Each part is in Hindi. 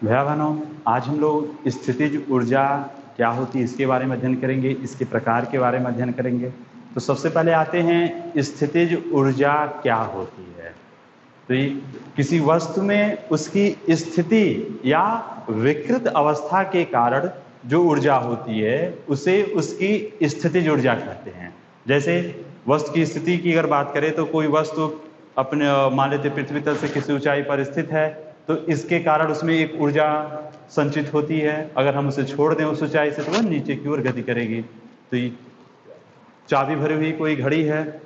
भैया बहनों, आज हम लोग स्थितिज ऊर्जा क्या होती है इसके बारे में अध्ययन करेंगे, इसके प्रकार के बारे में अध्ययन करेंगे। तो सबसे पहले आते हैं स्थितिज ऊर्जा क्या होती है। तो ये किसी वस्तु में उसकी स्थिति या विकृत अवस्था के कारण जो ऊर्जा होती है उसे उसकी स्थितिज ऊर्जा कहते हैं। जैसे वस्तु की स्थिति की अगर बात करें तो कोई वस्तु अपने मान लेते पृथ्वी तल से किसी ऊंचाई पर स्थित है, तो इसके कारण उसमें एक ऊर्जा संचित होती है। अगर हम उसे छोड़ दें उस ऊंचाई से तो वह नीचे की ओर गति करेगी। तो ये चाबी भरी हुई कोई घड़ी है,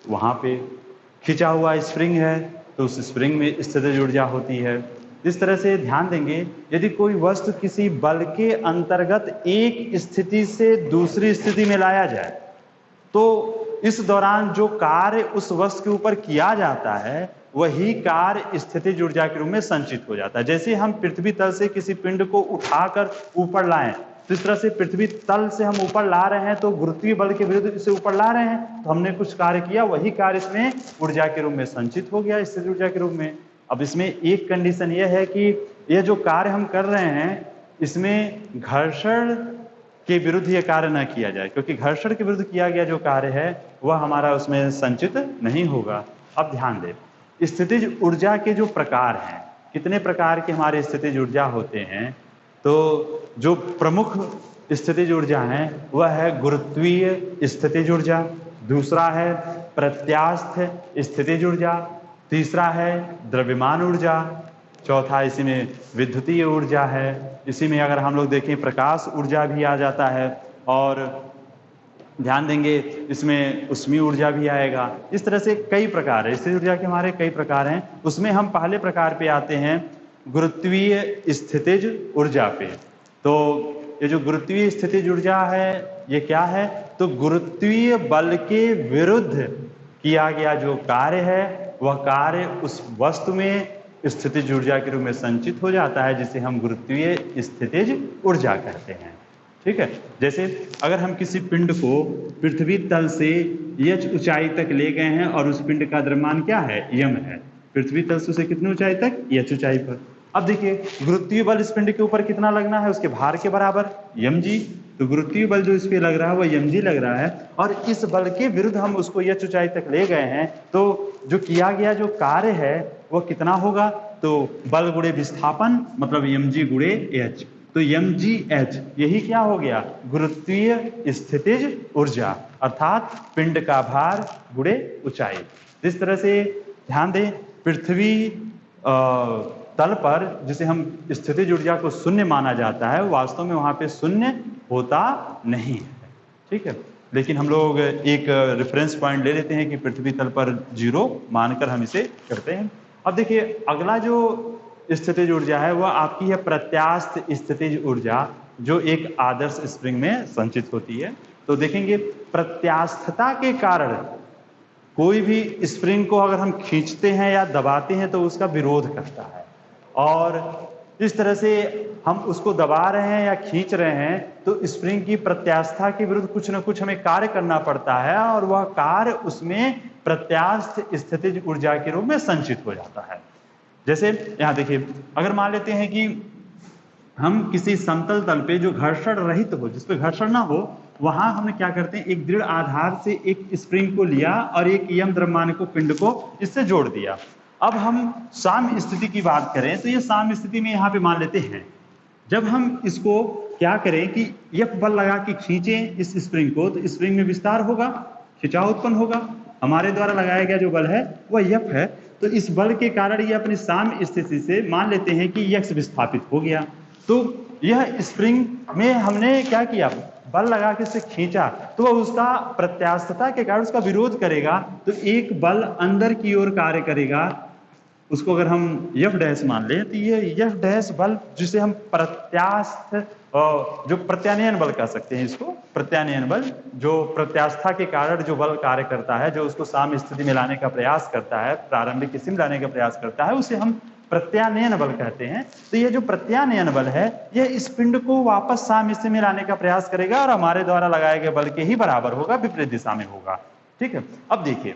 वहां पे खिंचा हुआ स्प्रिंग है, तो उस स्प्रिंग में स्थितिज ऊर्जा होती है। इस तरह से ध्यान देंगे, यदि कोई वस्तु किसी बल के अंतर्गत एक स्थिति से दूसरी स्थिति में लाया जाए तो इस दौरान जो कार्य उस वस्तु के ऊपर किया जाता है वही कार्य स्थितिज ऊर्जा के रूप में संचित हो जाता है। जैसे हम पृथ्वी तल से किसी पिंड को उठाकर ऊपर लाएं, तो इस तरह से पृथ्वी तल से हम ऊपर ला रहे हैं तो गुरुत्वीय बल के विरुद्ध इसे ऊपर ला रहे हैं, तो हमने कुछ कार्य किया, वही कार्य इसमें ऊर्जा के रूप में संचित हो गया, स्थितिज ऊर्जा के रूप में। अब इसमें एक कंडीशन यह है कि यह जो कार्य हम कर रहे हैं इसमें घर्षण के विरुद्ध यह कार्य न किया जाए, क्योंकि घर्षण के विरुद्ध किया गया जो कार्य है वह हमारा उसमें संचित नहीं होगा। अब ध्यान दें, स्थितिज ऊर्जा के जो प्रकार हैं, कितने प्रकार के हमारे स्थितिज ऊर्जा होते हैं। तो जो प्रमुख स्थितिज ऊर्जा है वह है गुरुत्वीय स्थितिज ऊर्जा, दूसरा है प्रत्यास्थ स्थितिज ऊर्जा, तीसरा है द्रव्यमान ऊर्जा, चौथा इसी में विद्युतीय ऊर्जा है। इसी में अगर हम लोग देखें प्रकाश ऊर्जा भी आ जाता है, और ध्यान देंगे इसमें उष्मीय ऊर्जा भी आएगा। इस तरह से कई प्रकार है, स्थितिज ऊर्जा के हमारे कई प्रकार हैं। उसमें हम पहले प्रकार पे आते हैं गुरुत्वीय स्थितिज ऊर्जा पे। तो ये जो गुरुत्वीय स्थितिज ऊर्जा है ये क्या है, तो गुरुत्वीय बल के विरुद्ध किया गया जो कार्य है वह कार्य उस वस्तु में स्थितिज ऊर्जा के रूप में संचित हो जाता है, जिसे हम गुरुत्वीय स्थितिज ऊर्जा कहते हैं। ठीक है, जैसे अगर हम किसी पिंड को पृथ्वी तल से h ऊंचाई तक ले गए हैं और उस पिंड का द्रव्यमान क्या है, यम है, पृथ्वी तल से उसे कितनी ऊंचाई तक, h ऊंचाई पर। अब देखिए गुरुत्वीय बल इस पिंड के ऊपर कितना लगना है, उसके भार के बराबर mg। तो गुरुत्वीय बल जो इस पे लग रहा है वह mg लग रहा है, और इस बल के विरुद्ध हम उसको h ऊंचाई तक ले गए हैं, तो जो किया गया जो कार्य है वह कितना होगा, तो बल गुणे विस्थापन मतलब mg गुणे h। तो mgh यही क्या हो गया, गुरुत्वीय स्थितिज ऊर्जा, अर्थात पिंड का भार गुणे ऊंचाई। इस तरह से ध्यान दें, पृथ्वी तल पर जिसे हम स्थितिज ऊर्जा को शून्य माना जाता है, वास्तव में वहां पे शून्य होता नहीं है। ठीक है, लेकिन हम लोग एक रेफरेंस पॉइंट ले लेते हैं कि पृथ्वी तल पर 0 मानकर हम इसे करते हैं। अब देखिए अगला जो स्थितिज ऊर्जा है वह आपकी है प्रत्यास्थ स्थितिज ऊर्जा, जो एक आदर्श स्प्रिंग में संचित होती है। तो देखेंगे प्रत्यास्थता के कारण कोई भी स्प्रिंग को अगर हम खींचते हैं या दबाते हैं तो उसका विरोध करता है, और इस तरह से हम उसको दबा रहे हैं या खींच रहे हैं तो स्प्रिंग की प्रत्यास्था के विरुद्ध कुछ न कुछ हमें कार्य करना पड़ता है, और वह कार्य उसमें प्रत्यास्थ स्थितिज ऊर्जा के रूप में संचित हो जाता है। जैसे यहाँ देखिए, अगर मान लेते हैं कि हम किसी समतल तल पे जो घर्षण रहित हो, जिसपे घर्षण ना हो, वहां हम क्या करते हैं, एक दृढ़ आधार से एक स्प्रिंग को लिया और एक यम द्रव्यमान को पिंड को इससे जोड़ दिया। अब हम साम्य स्थिति की बात करें तो ये साम्य स्थिति में यहाँ पे मान लेते हैं, जब हम इसको क्या करें कि F बल लगा के खींचें इस स्प्रिंग को, तो स्प्रिंग में विस्तार होगा, खिंचाव उत्पन्न होगा। हमारे द्वारा लगाया गया जो बल है वह F है, तो इस बल के कारण ये अपनी साम्य स्थिति से मान लेते हैं कि x विस्थापित हो गया। तो यह स्प्रिंग में हमने क्या किया, बल लगा के इसे खींचा, तो वह उसका प्रत्यास्थता के कारण उसका विरोध करेगा, तो एक बल अंदर की ओर कार्य करेगा। उसको अगर हम F डैश मान लें तो ये F डैश बल, जिसे हम प्रत्यास्थ जो प्रत्यानयन बल कह सकते हैं, इसको प्रत्यानयन बल, जो प्रत्यास्था के कारण जो बल कार्य करता है, जो उसको साम्य स्थिति में लाने का प्रयास करता है, प्रारंभिक स्थिति में लाने का प्रयास करता है, उसे हम प्रत्यानयन बल कहते हैं। तो ये जो प्रत्यानयन बल है यह इस पिंड को वापस साम्य स्थिति में लाने का प्रयास करेगा और हमारे द्वारा लगाए गए बल के ही बराबर होगा, विपरीत दिशा में होगा। ठीक है, अब देखिए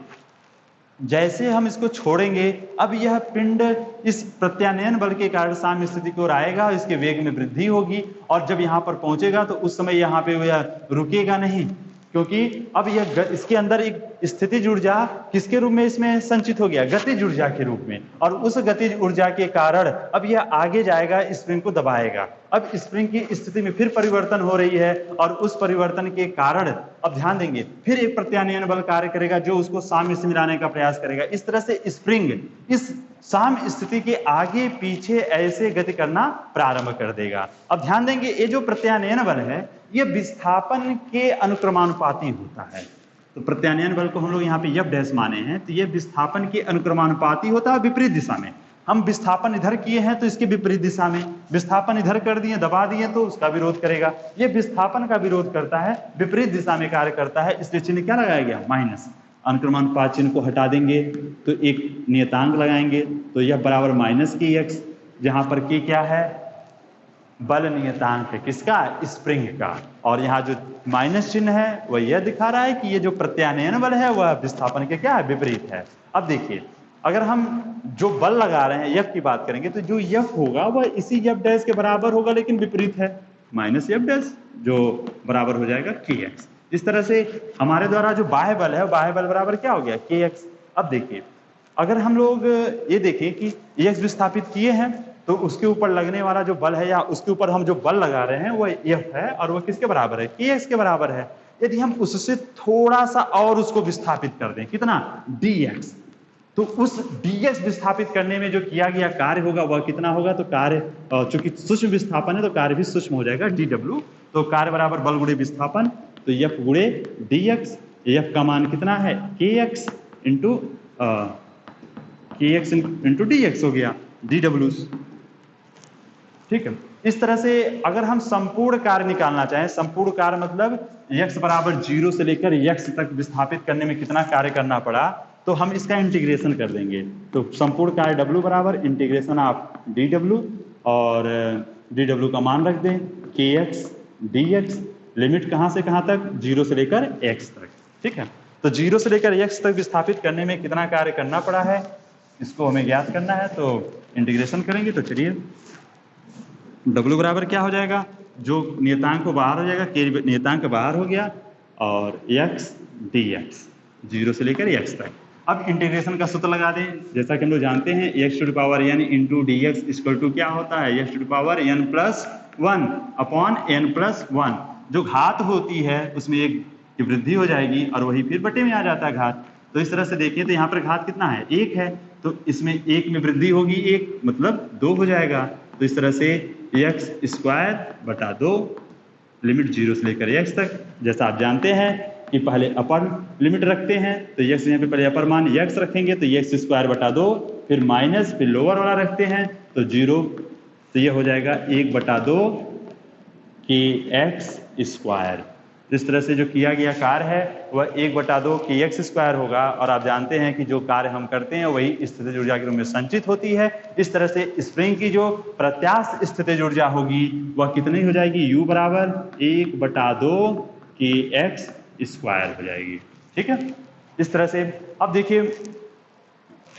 जैसे हम इसको छोड़ेंगे, अब यह पिंड इस प्रत्यानयन बल के कारण साम्य स्थिति की ओर आएगा, इसके वेग में वृद्धि होगी, और जब यहाँ पर पहुंचेगा तो उस समय यहाँ पे यह रुकेगा नहीं, क्योंकि अब यह इसके अंदर एक स्थितिज ऊर्जा किसके रूप में इसमें संचित हो गया, गतिज ऊर्जा के रूप में, और उस गतिज ऊर्जा के कारण अब यह आगे जाएगा, स्प्रिंग को दबाएगा। अब स्प्रिंग की स्थिति में फिर परिवर्तन हो रही है, और उस परिवर्तन के कारण अब ध्यान देंगे फिर एक प्रत्यानयन बल कार्य करेगा जो उसको साम्य से मिलाने का प्रयास करेगा। इस तरह से स्प्रिंग इस साम्य स्थिति के आगे पीछे ऐसे गति करना प्रारंभ कर देगा। अब ध्यान देंगे ये जो प्रत्यानयन बल है ये विस्थापन के अनुक्रमानुपाती होता है। तो प्रत्यानयन बल को हम लोग यहाँ पे एफ डैश माने हैं, तो ये विस्थापन के अनुक्रमानुपाती होता है विपरीत दिशा में। हम विस्थापन इधर किए हैं तो इसके विपरीत दिशा में, विस्थापन इधर कर दिए दबा दिए तो उसका विरोध करेगा। ये विस्थापन का विरोध करता है, विपरीत दिशा में कार्य करता है, इसलिए चिन्ह क्या लगाया गया, माइनस। अनुक्रमानुपात चिन्ह को हटा देंगे तो एक नियतांक लगाएंगे, तो यह बराबर माइनस के एक्स, जहां पर के क्या है, बल नियतांक है किसका, स्प्रिंग का, और यहाँ जो माइनस चिन्ह है वह यह दिखा रहा है कि ये जो प्रत्यानयन बल है वह विस्थापन के क्या है, विपरीत है। अब देखिए अगर हम जो बल लगा रहे हैं एफ की बात करेंगे तो जो एफ होगा वह इसी एफ डैश के बराबर होगा, लेकिन विपरीत है, माइनस एफ डैश, जो बराबर हो जाएगा के एक्स। इस तरह से हमारे द्वारा जो बाह्य बल है, बाह्य बल बराबर क्या हो गया, के एक्स। अब देखिए अगर हम लोग ये देखें कि एक्स विस्थापित किए हैं तो उसके ऊपर लगने वाला जो बल है या उसके ऊपर हम जो बल लगा रहे हैं वह एफ है, और वह किसके बराबर है, के एक्स के बराबर है। यदि हम उससे थोड़ा सा और उसको विस्थापित कर दें, कितना, डी एक्स, तो उस dx विस्थापित करने में जो किया गया कार्य होगा वह कितना होगा, तो कार्य चूंकि सूक्ष्म विस्थापन है तो कार्य भी सूक्ष्म हो जाएगा, dw। तो कार्य बराबर बल गुणे विस्थापन, तो f गुणे dx, f का मान कितना है, kx इंटू dx हो गया, dw। ठीक है, इस तरह से अगर हम संपूर्ण कार्य निकालना चाहें, संपूर्ण कार्य मतलब x बराबर 0 से लेकर x तक विस्थापित करने में कितना कार्य करना पड़ा, तो हम इसका इंटीग्रेशन कर देंगे। तो संपूर्ण कार्य w बराबर इंटीग्रेशन ऑफ dw, और dw का मान रख दें kx dx, लिमिट कहां से कहां तक, 0 से लेकर x तक। ठीक है, तो 0 से लेकर x तक विस्थापित करने में कितना कार्य करना पड़ा है, इसको हमें ज्ञात करना है, तो इंटीग्रेशन करेंगे। तो चलिए w बराबर क्या हो जाएगा, जो नियतांक को बाहर हो जाएगा, k नियतांक बाहर हो गया, और x dx 0 से लेकर x तक। अब इंटीग्रेशन का सूत्र लगा दें, जैसा कि हम लोग जानते हैं x to the power n into D X equal to क्या होता है, x to the power n plus 1 upon n plus 1। जो घात होती है उसमें एक की वृद्धि हो जाएगी और वही फिर बटे में आ जाता है घात। तो इस तरह से देखिए तो यहाँ पर घात कितना है, 1 है, तो इसमें 1 में वृद्धि होगी, 1 मतलब 2 हो जाएगा। तो इस तरह से x स्क्वायर बटा 2 लिमिट 0 से लेकर x तक। जैसा आप जानते हैं कि पहले अपर लिमिट रखते हैं, तो x यहाँ पे पहले अपर मान x रखेंगे तो x स्क्वायर बटा 2, फिर माइनस, फिर लोअर वाला रखते हैं तो 0, तो ये हो जाएगा 1 बटा 2 के एक्स स्क्वायर। इस तरह से जो किया गया कार्य है वह 1 बटा 2 के एक्स स्क्वायर होगा, और आप जानते हैं कि जो कार्य हम करते हैं वही स्थितिज ऊर्जा के रूप में संचित होती है। इस तरह से स्प्रिंग की जो प्रत्यास्थ स्थितिज ऊर्जा होगी वह कितनी हो जाएगी, u बराबर 1 बटा 2 के एक्स स्क्वायर हो जाएगी। ठीक है, इस तरह से अब देखिए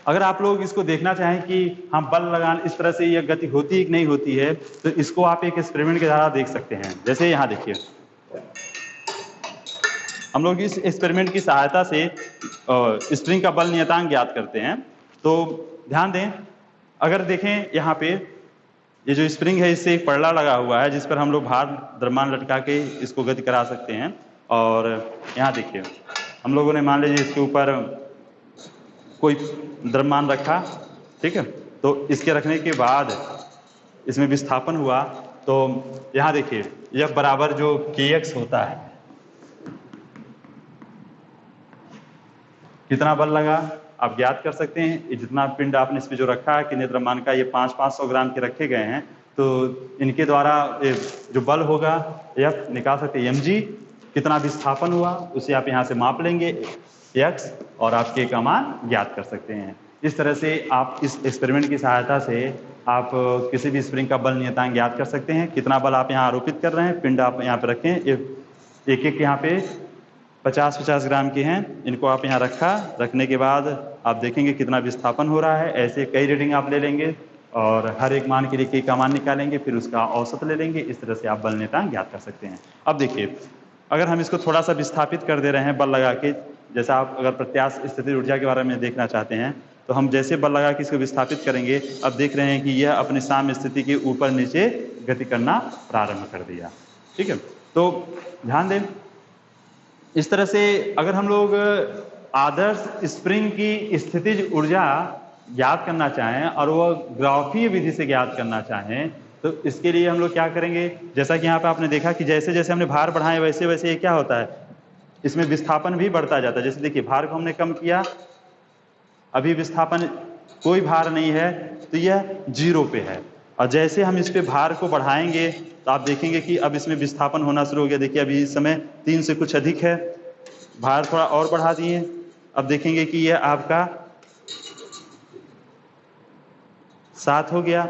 अगर आप लोग इसको देखना चाहें कि हम बल लगान इस तरह से यह गति होती है कि नहीं होती है, तो इसको आप एक एक्सपेरिमेंट के द्वारा देख सकते हैं। जैसे यहाँ देखिए हम लोग इस एक्सपेरिमेंट की सहायता से स्प्रिंग का बल नियतांक ज्ञात करते हैं। तो ध्यान दें, अगर देखें यहाँ पे ये जो स्प्रिंग है इससे एक पल्ला लगा हुआ है जिस पर हम लोग भार द्रव्यमान लटका के इसको गति करा सकते हैं। और यहाँ देखिए हम लोगों ने मान लीजिए इसके ऊपर कोई द्रव्यमान रखा, ठीक है, तो इसके रखने के बाद इसमें विस्थापन हुआ, तो यहाँ देखिए यह बराबर जो kx होता है, कितना बल लगा आप ज्ञात कर सकते हैं। जितना पिंड आपने इस पे जो रखा है कितने द्रव्यमान का, ये 500 ग्राम के रखे गए हैं, तो इनके द्वारा जो बल होगा यह निकाल सकते हैं mg। कितना विस्थापन हुआ उसे आप यहाँ से माप लेंगे x, और आप k का मान ज्ञात कर सकते हैं। इस तरह से आप इस एक्सपेरिमेंट की सहायता से आप किसी भी स्प्रिंग का बल नियतांक ज्ञात कर सकते हैं। कितना बल आप यहाँ आरोपित कर रहे हैं, पिंड आप यहाँ पे रखें, एक एक यहाँ पे 50-50 ग्राम की हैं। इनको आप यहाँ रखने के बाद आप देखेंगे कितना विस्थापन हो रहा है। ऐसे कई रीडिंग आप ले लेंगे और हर एक मान के लिए k का मान निकालेंगे, फिर उसका औसत ले लेंगे। इस तरह से आप बल नियतांक ज्ञात कर सकते हैं। अब देखिए, अगर हम इसको थोड़ा सा विस्थापित कर दे रहे हैं बल लगा के, जैसा आप अगर प्रत्यास्थ स्थिति ऊर्जा के बारे में देखना चाहते हैं तो हम जैसे बल लगा के इसको विस्थापित करेंगे, अब देख रहे हैं कि यह अपने साम्य स्थिति के ऊपर नीचे गति करना प्रारंभ कर दिया। ठीक है, तो ध्यान दें, इस तरह से अगर हम लोग आदर्श स्प्रिंग की स्थितिज ऊर्जा ज्ञात करना चाहें और वह ग्राफीय विधि से ज्ञात करना चाहें, तो इसके लिए हम लोग क्या करेंगे, जैसा कि यहाँ पे आपने देखा कि जैसे जैसे हमने भार बढ़ाए वैसे वैसे ये क्या होता है, इसमें विस्थापन भी बढ़ता जाता है। जैसे देखिए, भार को हमने कम किया, अभी विस्थापन कोई भार नहीं है, तो यह 0 पे है। और जैसे हम इस पे भार को बढ़ाएंगे तो आप देखेंगे कि अब इसमें विस्थापन होना शुरू हो गया। देखिए, अभी इस समय 3 से कुछ अधिक है, भार थोड़ा और बढ़ा दिए, अब देखेंगे कि यह आपका 7 हो गया,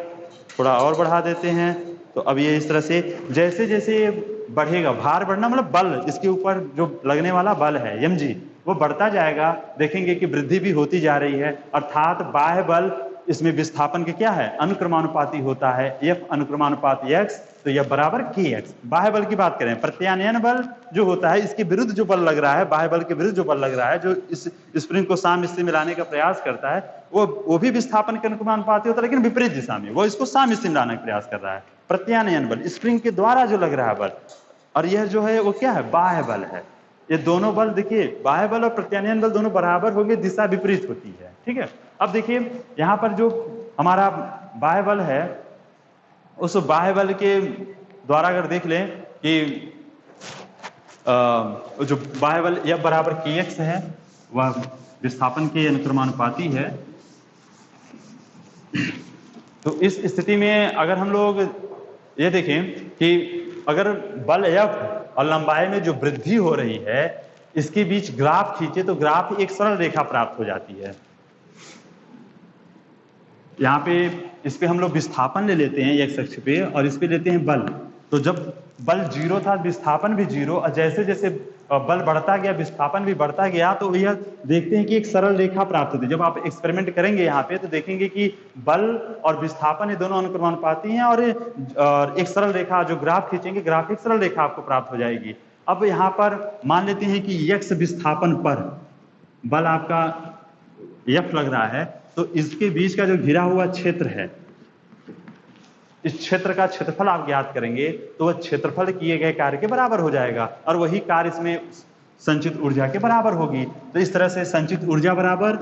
थोड़ा और बढ़ा देते हैं, तो अब ये इस तरह से जैसे जैसे बढ़ेगा, भार बढ़ना मतलब बल, इसके ऊपर जो लगने वाला बल है mg, वो बढ़ता जाएगा। देखेंगे कि वृद्धि भी होती जा रही है, अर्थात बाह्य बल इसमें विस्थापन के क्या है, अनुक्रमानुपाती होता है। F अनुक्रमानुपात x, तो यह बराबर kx। बाह्य बल की बात करें, प्रत्यानयन बल जो होता है, इसके विरुद्ध जो बल लग रहा है, बाह्य बल के विरुद्ध जो बल लग रहा है, जो इस स्प्रिंग को साम्य स्थिति में लाने का प्रयास करता है, वो भी विस्थापन के अनुक्रमानुपाती होता है, लेकिन विपरीत दिशा में, वो इसको साम्य स्थिति में लाने का प्रयास कर रहा है। प्रत्यानयन बल स्प्रिंग के द्वारा जो लग रहा है बल, और यह जो है वो क्या है, बाह्य बल है। ये दोनों बल देखिए, बाह्य बल और प्रत्यानयन बल दोनों बराबर होंगे, दिशा विपरीत होती है। ठीक है, अब देखिए यहाँ पर जो हमारा बाह्य बल है, उस बाह्य बल के द्वारा अगर देख लें कि जो बाह्य बल F बराबर kx है, वह विस्थापन के अनुक्रमानुपाती है। तो इस स्थिति में अगर हम लोग ये देखें कि अगर बल F और लंबाई में जो वृद्धि हो रही है, इसके बीच ग्राफ खींचे तो ग्राफ एक सरल रेखा प्राप्त हो जाती है। यहाँ पे इस पे हम लोग विस्थापन ले लेते हैं x अक्ष पे, और इस पे लेते हैं बल। तो जब बल 0 था, विस्थापन भी 0, और जैसे जैसे बल बढ़ता गया, विस्थापन भी बढ़ता गया, तो यह देखते हैं कि एक सरल रेखा प्राप्त होती है। जब आप एक्सपेरिमेंट करेंगे यहाँ पे, तो देखेंगे कि बल और विस्थापन ये दोनों अनुक्रमानुपाती हैं, और एक सरल रेखा, जो ग्राफ खींचेंगे, ग्राफ एक सरल रेखा आपको प्राप्त हो जाएगी। अब यहाँ पर मान लेते हैं कि x विस्थापन पर बल आपका F लग रहा है, तो इसके बीच का जो घिरा हुआ क्षेत्र है, इस क्षेत्र का क्षेत्रफल आप ज्ञात करेंगे, तो वह क्षेत्रफल किए गए कार्य के बराबर हो जाएगा, और वही कार्य इसमें संचित ऊर्जा के बराबर होगी। तो इस तरह से संचित ऊर्जा बराबर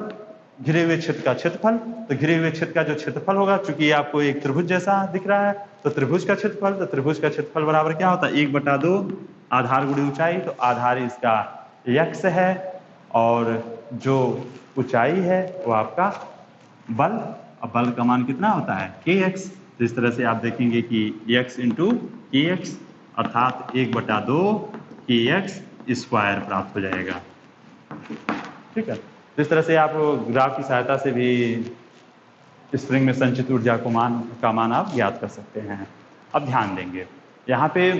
घिरे हुए क्षेत्र का क्षेत्रफल। तो घिरे हुए क्षेत्र का जो क्षेत्रफल होगा, चूंकि ये आपको एक त्रिभुज जैसा दिख रहा है, तो त्रिभुज का क्षेत्रफल, तो त्रिभुज का क्षेत्रफल बराबर क्या होता है, 1/2 आधार गुणी ऊंचाई। तो आधार इसका x है, और जो ऊंचाई है वो आपका बल, और बल का मान कितना होता है, kx। तो इस तरह से आप देखेंगे कि x इंटू kx अर्थात 1/2 kx स्क्वायर प्राप्त हो जाएगा। ठीक है, तो इस तरह से आप ग्राफ की सहायता से भी स्प्रिंग में संचित ऊर्जा को मान आप ज्ञात कर सकते हैं। अब ध्यान देंगे, यहाँ पे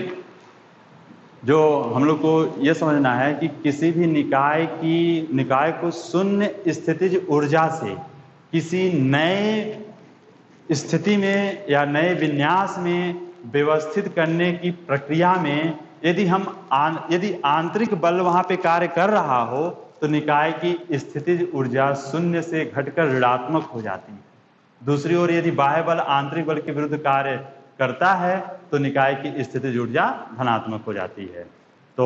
जो हम लोग को यह समझना है कि किसी भी निकाय को शून्य स्थितिज ऊर्जा से किसी नए स्थिति में या नए विन्यास में व्यवस्थित करने की प्रक्रिया में यदि आंतरिक बल वहां पे कार्य कर रहा हो, तो निकाय की स्थितिज ऊर्जा शून्य से घटकर ऋणात्मक हो जाती है। दूसरी ओर यदि बाह्य बल आंतरिक बल के विरुद्ध कार्य करता है, तो निकाय की स्थितिज ऊर्जा धनात्मक हो जाती है। तो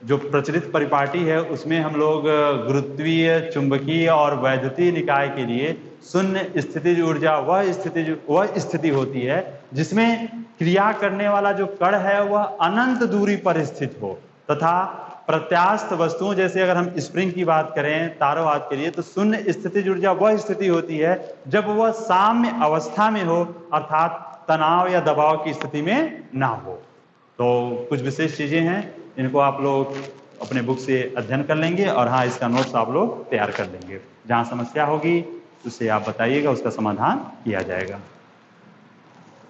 जो प्रचलित परिपाटी है, उसमें हम लोग गुरुत्वीय, चुंबकीय और वैद्युतीय निकाय के लिए शून्य स्थितिज ऊर्जा वह स्थिति होती है जिसमें क्रिया करने वाला जो कण है वह अनंत दूरी पर स्थित हो, तथा प्रत्यास्थ वस्तुओं, जैसे अगर हम स्प्रिंग की बात करें तारवाद के लिए, तो शून्य स्थितिज ऊर्जा वह स्थिति होती है जब वह साम्य अवस्था में हो, अर्थात तनाव या दबाव की स्थिति में ना हो। तो कुछ विशेष चीजें हैं, इनको आप लोग अपने बुक से अध्ययन कर लेंगे, और हाँ, इसका नोट्स आप लोग तैयार कर लेंगे। जहाँ समस्या होगी उसे आप बताइएगा, उसका समाधान किया जाएगा।